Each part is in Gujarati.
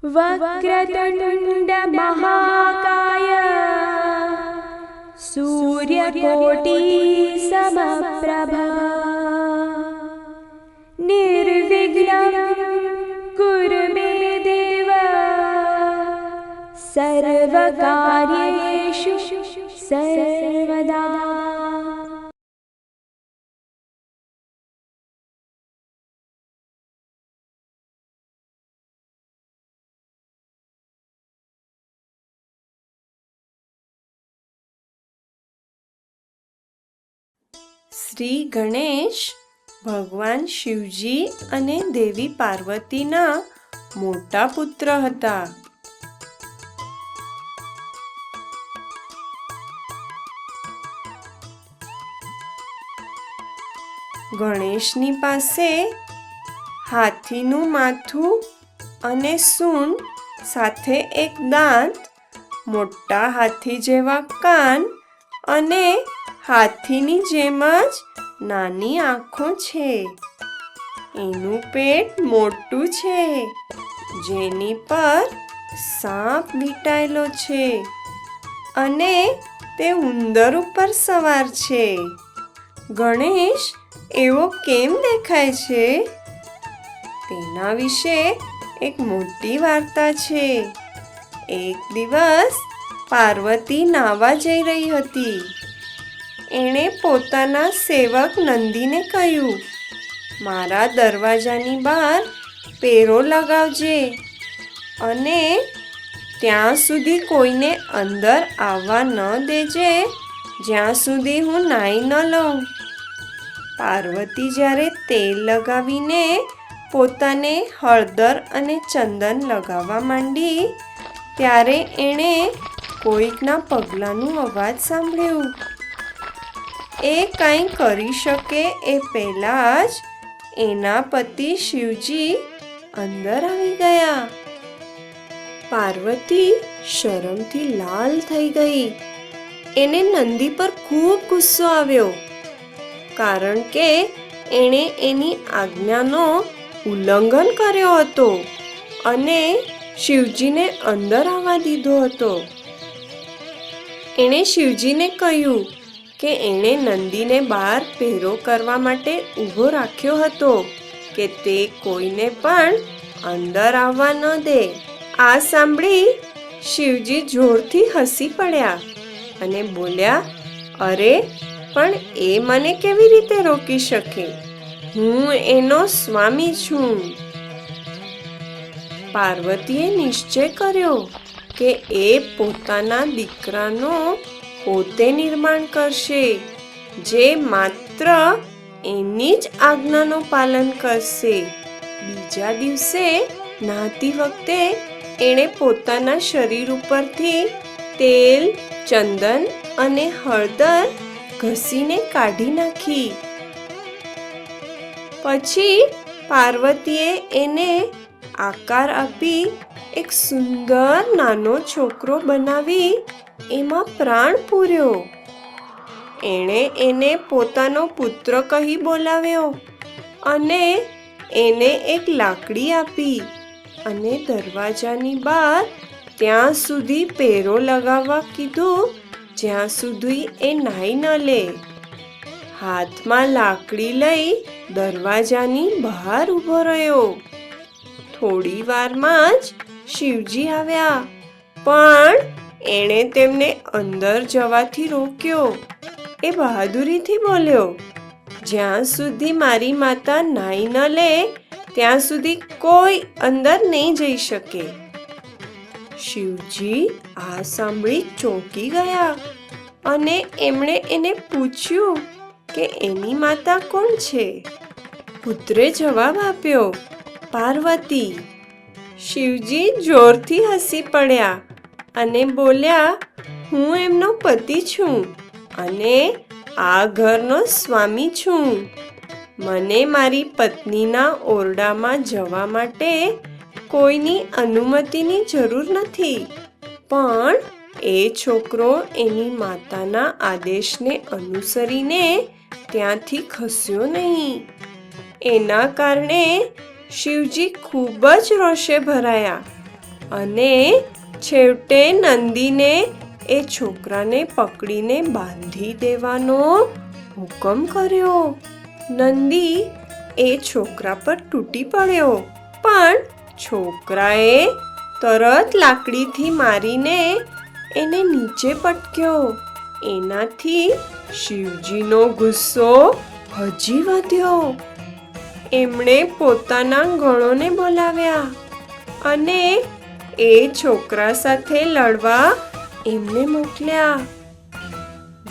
वक्रतुण्ड महाकाय सूर्यकोटि समप्रभा निर्विघ्नं कुरु मे देव सर्वकार्येषु सर्वदा। શ્રી ગણેશ ભગવાન શિવજી અને દેવી પાર્વતીના મોટા પુત્ર હતા. ગણેશની પાસે હાથીનું માથું અને સૂંઢ સાથે એક દાંત, મોટા હાથી જેવા કાન અને હાથીની જેમ જ નાની આંખો છે. એનું પેટ મોટું છે, જેની પર સાપ વીંટાયેલો છે અને તે ઉંદર ઉપર સવાર છે. ગણેશ એવો કેમ દેખાય છે? તેના વિશે એક મોટી વાર્તા છે. એક દિવસ પાર્વતી નાહવા જઈ રહી હતી. એણે પોતાના સેવક નંદીને કહ્યું, મારા દરવાજાની બહાર પેરો લગાવજે અને ત્યાં સુધી કોઈને અંદર આવવા ન દેજે જ્યાં સુધી હું નાહી ન લઉં. પાર્વતી જ્યારે તેલ લગાવીને પોતાને હળદર અને ચંદન લગાવવા માંડી ત્યારે એણે કોઈકના પગલાંનું અવાજ સાંભળ્યું. એ કંઈ કરી શકે એ પહેલાં જ એના પતિ શિવજી અંદર આવી ગયા. પાર્વતી શરમથી લાલ થઈ ગઈ. એને નંદી પર ખૂબ ગુસ્સો આવ્યો, કારણ કે એણે એની આજ્ઞાનો ઉલ્લંઘન કર્યો હતો અને શિવજીને અંદર આવવા દીધો હતો. એણે શિવજીને કહ્યું કે એણે નંદીને બહાર પહેરો કરવા માટે ઊભો રાખ્યો હતો કે તે કોઈને પણ અંદર આવવા ન દે. આ સાંભળી શિવજી જોરથી હસી પડ્યા અને બોલ્યા, અરે પણ એ મને કેવી રીતે રોકી શકે? હું એનો સ્વામી છું. પાર્વતીએ નિશ્ચય કર્યો કે એ પોતાના દીકરાનો પોતે નિર્માણ કરશે, જે માત્ર એની જ આજ્ઞાનું પાલન કરશે. બીજા દિવસે નહાતી વખતે એણે પોતાના શરીર ઉપરથી તેલ, ચંદન અને હળદર ઘસીને કાઢી નાખી. પછી પાર્વતીએ એને આકાર આપી એક સુંદર નાનો છોકરો બનાવી એમાં પ્રાણ પૂર્યો. એણે એને પોતાનો પુત્ર કહી બોલાવ્યો અને એને એક લાકડી આપી અને દરવાજાની બહાર ત્યાં સુધી પેરો લગાવવા કીધું જ્યાં સુધી એ નાહી ન લે. હાથમાં લાકડી લઈ દરવાજાની બહાર ઊભો રહ્યો. થોડી વારમાં જ શિવજી આવ્યા, પણ એણે તેમને અંદર જવાથી રોક્યો. એ બહાદુરીથી બોલ્યો, જ્યાં સુધી મારી માતા નાહી ન લે ત્યાં સુધી કોઈ અંદર નહીં જઈ શકે. શિવજી આ સાંભળી ચોંકી ગયા અને એમણે એને પૂછ્યું કે એની માતા કોણ છે? પુત્રે જવાબ આપ્યો, પાર્વતી. શિવજી જોરથી હસી પડ્યા અને બોલ્યા, હું એમનો પતિ છું અને આ ઘરનો સ્વામી છું. મને મારી પત્નીના ઓરડામાં જવા માટે કોઈની અનુમતિની જરૂર નથી, પણ એ છોકરો એની માતાના આદેશને અનુસરીને ત્યાંથી ખસ્યો નહીં. એના કારણે શિવજી ખૂબ જ રોષે ભરાયા અને છેવટે નંદીને એ છોકરાને પકડીને બાંધી દેવાનો હુકમ કર્યો. નંદી એ છોકરા પર તૂટી પડ્યો, પણ છોકરાએ તરત લાકડીથી મારીને એને નીચે પટક્યો. એનાથી શિવજીનો ગુસ્સો હજી વધ્યો. એમણે પોતાના ગણોને બોલાવ્યા અને એ છોકરા સાથે લડવા એમને મોકલ્યા.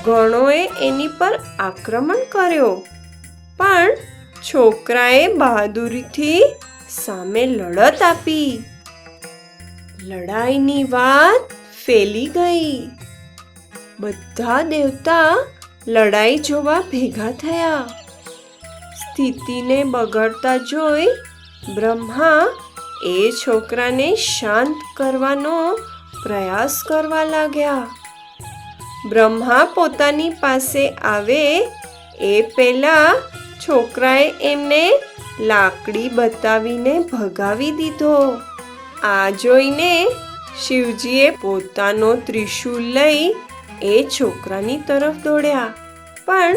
ગણોએ એની પર આક્રમણ કર્યો, પણ છોકરાએ બહાદુરીથી સામે લડત આપી. લડાઈની વાત ફેલી ગઈ. બધા દેવતા લડાઈ જોવા ભેગા થયા. સ્થિતિને બગડતા જોઈ બ્રહ્મા એ છોકરાને શાંત કરવાનો પ્રયાસ કરવા લાગ્યા. બ્રહ્મા પોતાની પાસે આવે એ પહેલા છોકરાએ એમને લાકડી બતાવીને ભગાવી દીધો. આ જોઈને શિવજીએ પોતાનો ત્રિશૂલ લઈ એ છોકરાની તરફ દોડ્યા, પણ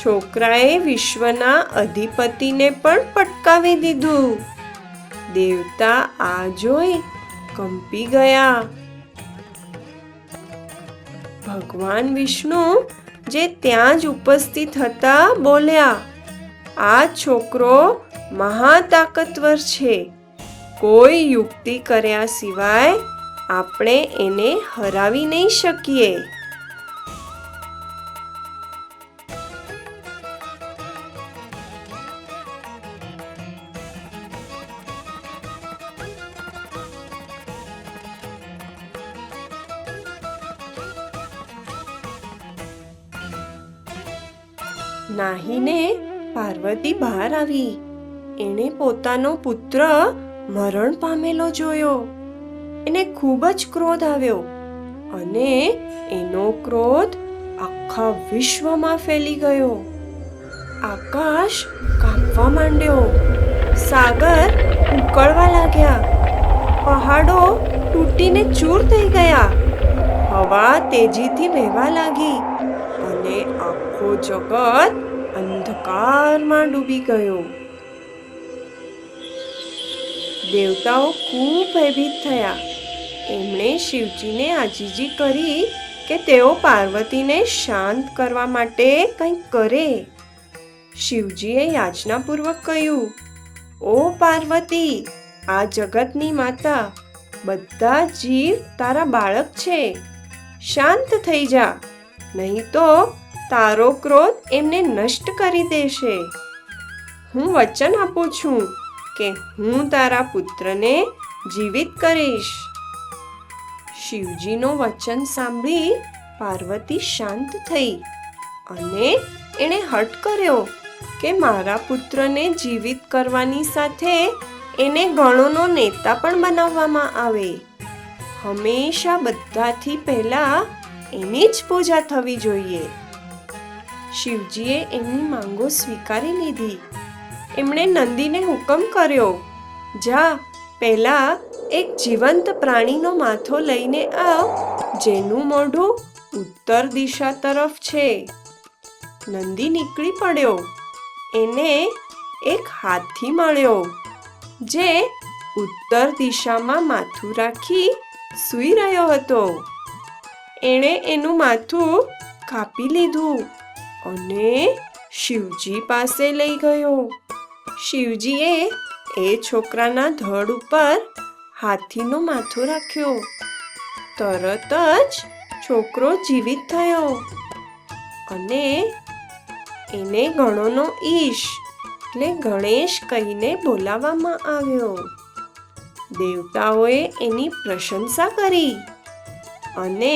છોકરાએ વિશ્વના અધિપતિને પણ પટકાવી દીધું. દેવતા આ જોઈ કંપી ગયા. ભગવાન વિષ્ણુ જે ત્યાં જ ઉપસ્થિત હતા બોલ્યા, આ છોકરો મહાતાકતવર છે. કોઈ યુક્તિ કર્યા સિવાય આપણે એને હરાવી નહીં શકીએ. નાહીને પાર્વતી બહાર આવી. એણે પોતાનો પુત્ર મરણ પામેલો જોયો. એને ખૂબ જ ક્રોધ આવ્યો અને એનો ક્રોધ આખા વિશ્વમાં ફેલી ગયો. આકાશ કાંપવા માંડ્યો, સાગર ઉકળવા લાગ્યા, પહાડો તૂટીને ચૂર થઈ ગયા, હવા તેજીથી વહેવા લાગી અને આખો જગત અંધકારમાં ડૂબી ગયો. દેવતાઓ ખૂબ ભયભીત થયા. એમણે શિવજીને આજીજી કરી કે તેઓ પાર્વતીને શાંત કરવા માટે કંઈક કરે. શિવજીએ યાચનાપૂર્વક કહ્યું, ઓ પાર્વતી, આ જગતની માતા, બધા જીવ તારા બાળક છે. શાંત થઈ જા, નહીં તો તારો ક્રોધ એમને નષ્ટ કરી દેશે. હું વચન આપું છું કે હું તારા પુત્રને જીવિત કરીશ. શિવજીનો વચન સાંભળી પાર્વતી શાંત થઈ અને એણે હઠ કર્યો કે મારા પુત્રને જીવિત કરવાની સાથે એને ગણોનો નેતા પણ બનાવવામાં આવે. હંમેશા બધાથી પહેલા એની જ પૂજા થવી જોઈએ. શિવજીએ એમની માંગો સ્વીકારી લીધી. એમણે નંદીને હુકમ કર્યો, જા, પહેલા એક જીવંત પ્રાણીનો માથો લઈને આવ જેનું મોઢું ઉત્તર દિશા તરફ છે. નંદી નીકળી પડ્યો. એને એક હાથી મળ્યો જે ઉત્તર દિશામાં માથું રાખી સૂઈ રહ્યો હતો. એણે એનું માથું કાપી લીધું અને શિવજી પાસે લઈ ગયો. શિવજીએ એ છોકરાના ધડ ઉપર હાથીનો માથું રાખ્યો. તરત જ છોકરો જીવિત થયો અને એને ગણોનો ઈશ એટલે ગણેશ કહીને બોલાવવામાં આવ્યો. દેવતાઓએ એની પ્રશંસા કરી અને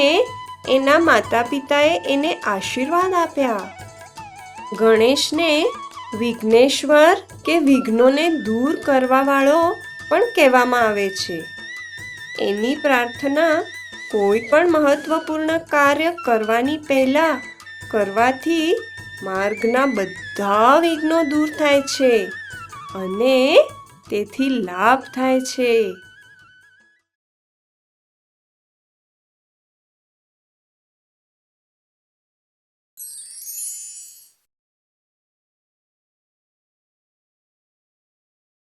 એના માતા પિતાએ એને આશીર્વાદ આપ્યા. ગણેશને વિઘ્નેશ્વર કે વિઘ્નોને દૂર કરવા વાળો પણ કહેવામાં આવે છે. એની પ્રાર્થના કોઈ પણ મહત્વપૂર્ણ કાર્ય કરવાની પહેલા કરવાથી માર્ગના બધા વિઘ્નો દૂર થાય છે અને તેથી લાભ થાય છે.